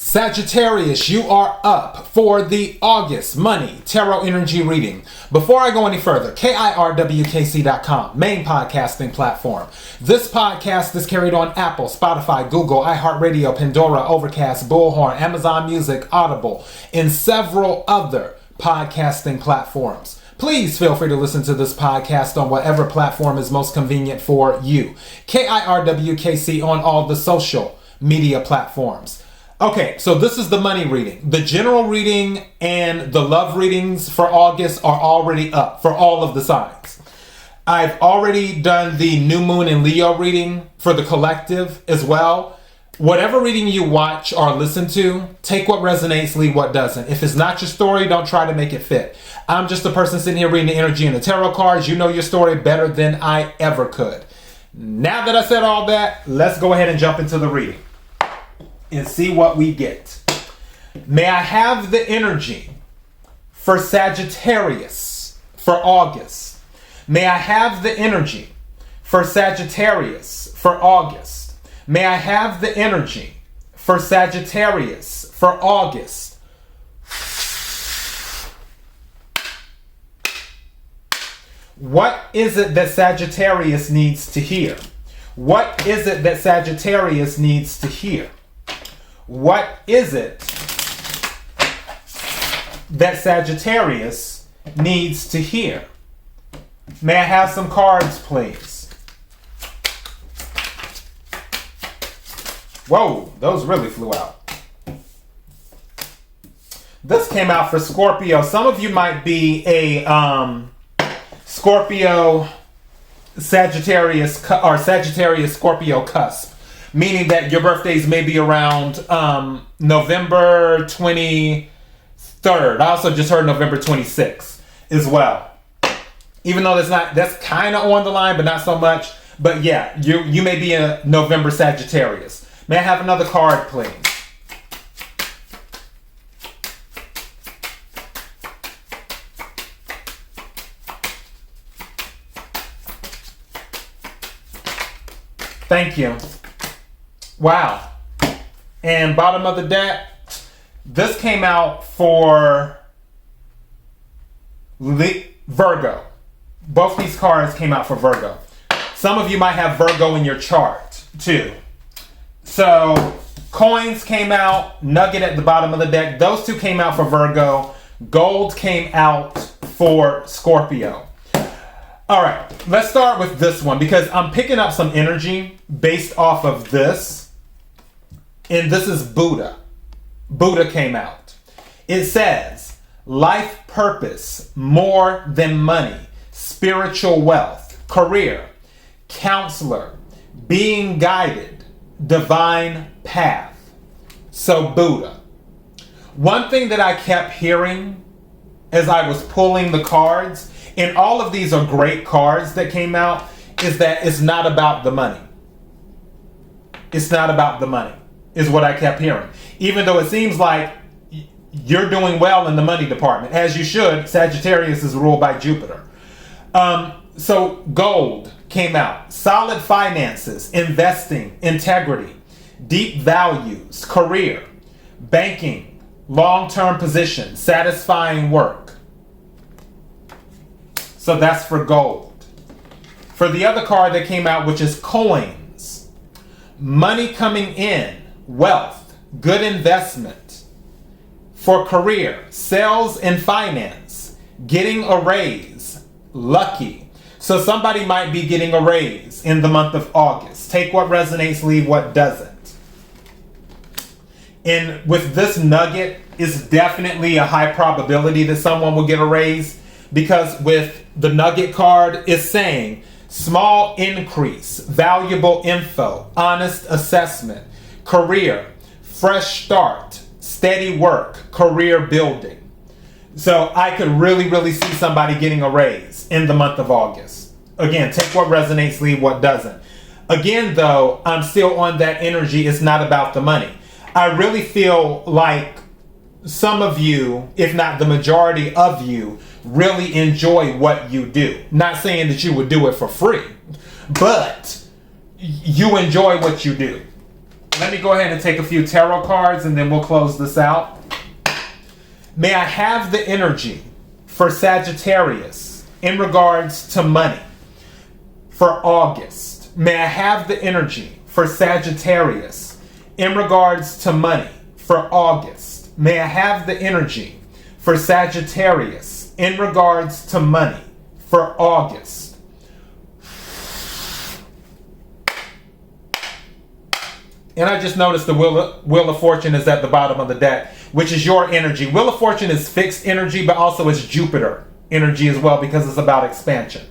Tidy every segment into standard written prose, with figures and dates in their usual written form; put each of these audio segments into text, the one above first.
Sagittarius, you are up for the August Money Tarot Energy reading. Before I go any further, KIRWKC.com, main podcasting platform. This podcast is carried on Apple, Spotify, Google, iHeartRadio, Pandora, Overcast, Bullhorn, Amazon Music, Audible, and several other podcasting platforms. Please feel free to listen to this podcast on whatever platform is most convenient for you. KIRWKC on all the social media platforms. Okay, so this is the money reading. The general reading and the love readings for August are already up for all of the signs. I've already done the new moon and Leo reading for the collective as well. Whatever reading you watch or listen to, take what resonates, leave what doesn't. If it's not your story, don't try to make it fit. I'm just a person sitting here reading the energy and the tarot cards. You know your story better than I ever could. Now that I said all that, let's go ahead and jump into the reading and see what we get. May I have the energy for Sagittarius for August? May I have the energy for Sagittarius for August? May I have the energy for Sagittarius for August? What is it that Sagittarius needs to hear? What is it that Sagittarius needs to hear? What is it that Sagittarius needs to hear? May I have some cards, please? Whoa, those really flew out. This came out for Scorpio. Some of you might be a Scorpio, Sagittarius, or Sagittarius Scorpio cusp. Meaning that your birthdays may be around November 23rd. I also just heard November 26th as well. Even though that's kind of on the line, but not so much. But yeah, you may be a November Sagittarius. May I have another card, please? Thank you. Wow. And bottom of the deck, this came out for Virgo. Both these cards came out for Virgo. Some of you might have Virgo in your chart too. So coins came out, nugget at the bottom of the deck. Those two came out for Virgo. Gold came out for Scorpio. All right, let's start with this one because I'm picking up some energy based off of this. And this is Buddha. Buddha came out. It says, life purpose more than money, spiritual wealth, career, counselor, being guided, divine path. So Buddha. One thing that I kept hearing as I was pulling the cards, and all of these are great cards that came out, is that it's not about the money. It's not about the money, is what I kept hearing. Even though it seems like you're doing well in the money department, as you should. Sagittarius is ruled by Jupiter. So gold came out. Solid finances, investing, integrity, deep values, career, banking, long-term position, satisfying work. So that's for gold. For the other card that came out, which is coins, money coming in, wealth, good investment. For career, sales and finance, getting a raise, lucky. So somebody might be getting a raise in the month of August. Take what resonates, leave what doesn't. And with this nugget, it's definitely a high probability that someone will get a raise, because with the nugget card, it's saying small increase, valuable info, honest assessment, career, fresh start, steady work, career building. So I could really see somebody getting a raise in the month of August. Again, take what resonates, leave what doesn't. Again, though, I'm still on that energy. It's not about the money. I really feel like some of you, if not the majority of you, really enjoy what you do. Not saying that you would do it for free, but you enjoy what you do. Let me go ahead and take a few tarot cards and then we'll close this out. May I have the energy for Sagittarius in regards to money for August. May I have the energy for Sagittarius in regards to money for August. May I have the energy for Sagittarius in regards to money for August. And I just noticed the Wheel of Fortune is at the bottom of the deck, which is your energy. Wheel of Fortune is fixed energy, but also it's Jupiter energy as well because it's about expansion.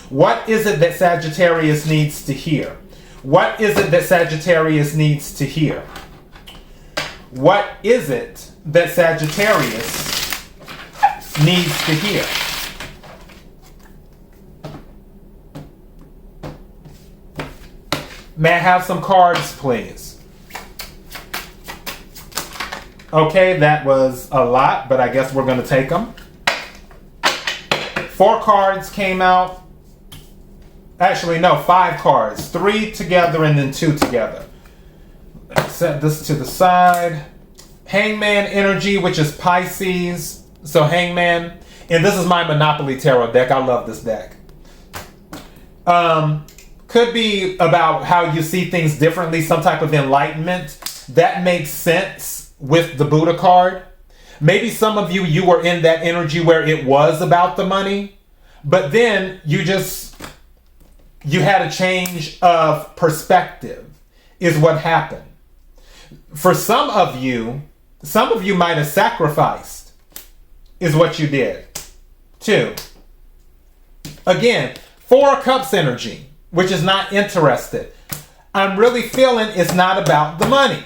What is it that Sagittarius needs to hear? What is it that Sagittarius needs to hear? What is it that Sagittarius needs to hear? May I have some cards, please? Okay, that was a lot, but I guess we're going to take them. 4 cards came out. Actually, no, 5 cards. 3 together and then 2 together. Set this to the side. Hangman energy, which is Pisces. So Hangman. And this is my Monopoly Tarot deck. I love this deck. Could be about how you see things differently, some type of enlightenment. That makes sense with the Buddha card. Maybe some of you were in that energy where it was about the money, but then you had a change of perspective is what happened. For some of you might have sacrificed is what you did too. Again, 4 of Cups energy, which is not interested. I'm really feeling it's not about the money.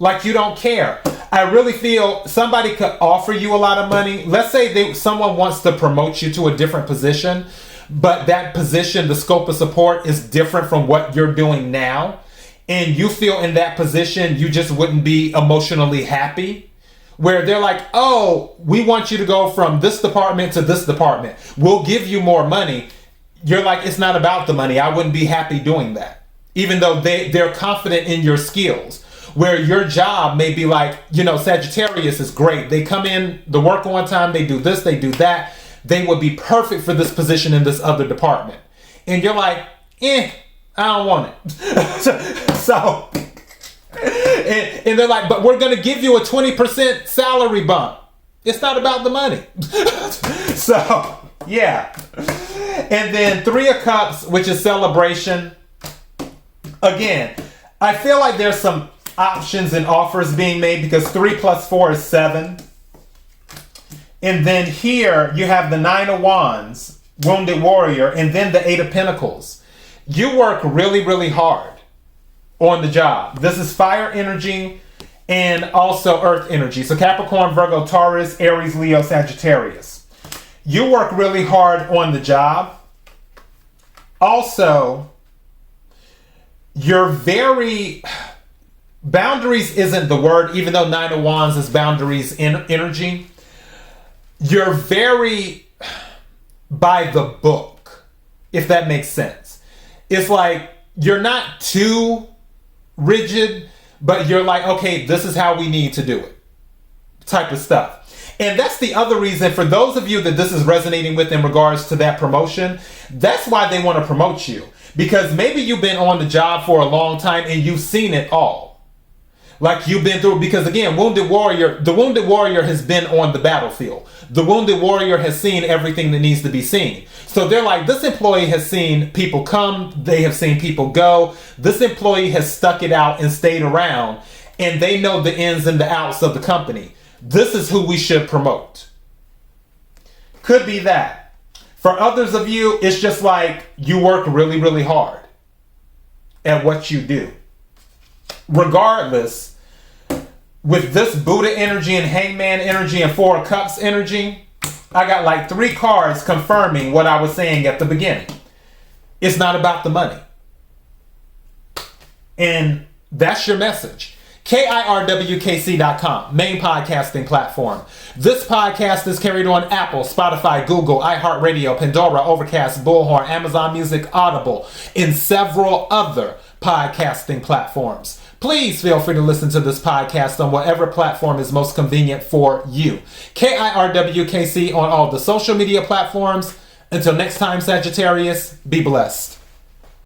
Like you don't care. I really feel somebody could offer you a lot of money. Let's say someone wants to promote you to a different position, but that position, the scope of support is different from what you're doing now. And you feel in that position, you just wouldn't be emotionally happy. Where they're like, oh, we want you to go from this department to this department. We'll give you more money. You're like, it's not about the money. I wouldn't be happy doing that. Even though they're confident in your skills. Where your job may be like, Sagittarius is great. They come in, the work on time, they do this, they do that. They would be perfect for this position in this other department. And you're like, I don't want it. So, and they're like, but we're going to give you a 20% salary bump. It's not about the money. So, yeah. And then 3 of Cups, which is celebration. Again, I feel like there's some options and offers being made because 3 plus 4 is 7. And then here you have the 9 of Wands, Wounded Warrior, and then the 8 of Pentacles. You work really, really hard on the job. This is fire energy and also earth energy. So Capricorn, Virgo, Taurus, Aries, Leo, Sagittarius. You work really hard on the job. Also, you're very... Boundaries isn't the word, even though 9 of Wands is boundaries in energy. You're very by the book, if that makes sense. It's like you're not too rigid, but you're like, okay, this is how we need to do it type of stuff. And that's the other reason for those of you that this is resonating with in regards to that promotion. That's why they want to promote you, because maybe you've been on the job for a long time and you've seen it all. Like you've been through, because again, the Wounded Warrior has been on the battlefield. The Wounded Warrior has seen everything that needs to be seen. So they're like, this employee has seen people come, they have seen people go. This employee has stuck it out and stayed around, and they know the ins and the outs of the company. This is who we should promote. Could be that. For others of you, it's just like you work really, really hard at what you do. Regardless, with this Buddha energy and Hangman energy and 4 of Cups energy, I got like 3 cards confirming what I was saying at the beginning. It's not about the money. And that's your message. KIRWKC.com, main podcasting platform. This podcast is carried on Apple, Spotify, Google, iHeartRadio, Pandora, Overcast, Bullhorn, Amazon Music, Audible, and several other podcasting platforms. Please feel free to listen to this podcast on whatever platform is most convenient for you. KIRWKC on all the social media platforms. Until next time, Sagittarius, be blessed.